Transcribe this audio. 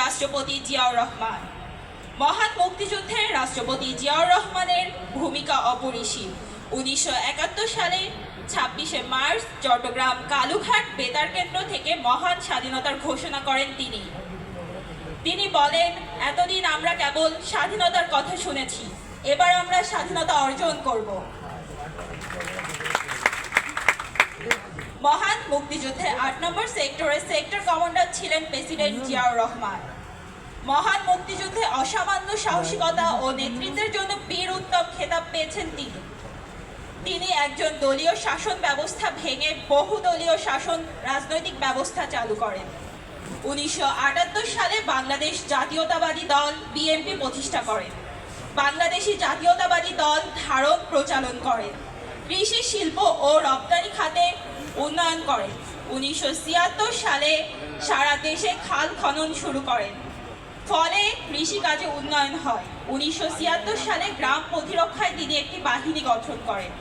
রাষ্ট্রপতি জিয়াউর রহমান। মহান মুক্তিযুদ্ধে রাষ্ট্রপতি জিয়াউর রহমানের ভূমিকা অপরিসীম। 1971 সালে 26শে মার্চ চট্টগ্রাম কালুঘাট বেতার কেন্দ্র থেকে মহান স্বাধীনতার ঘোষণা করেন তিনি বলেন, এতদিন আমরা কেবল স্বাধীনতার কথা শুনেছি, এবার আমরা স্বাধীনতা অর্জন করব। মহান মুক্তিযুদ্ধে 8 নম্বর সেক্টরের সেক্টর কমান্ডার ছিলেন প্রেসিডেন্ট জিয়াউর রহমান। মহান মুক্তিযুদ্ধে অসামান্য সাহসিকতা ও নেতৃত্বের জন্য বীর উত্তম খেতাব পেয়েছেন তিনি একজন দলীয় শাসন ব্যবস্থা ভেঙে বহুদলীয় শাসন রাজনৈতিক ব্যবস্থা চালু করেন। 1978 সালে বাংলাদেশ জাতীয়তাবাদী দল বিএনপি প্রতিষ্ঠা করেন। বাংলাদেশি জাতীয়তাবাদী দল ধারণ প্রচালন করেন। কৃষি, শিল্প ও রপ্তানি খাতে উন্নয়ন করেন। 1976 সালে সারা দেশে খাল খনন শুরু করেন, ফলে কৃষিকাজে উন্নয়ন হয়। 1976 সালে গ্রাম প্রতিরক্ষায় তিনি একটি বাহিনী গঠন করেন।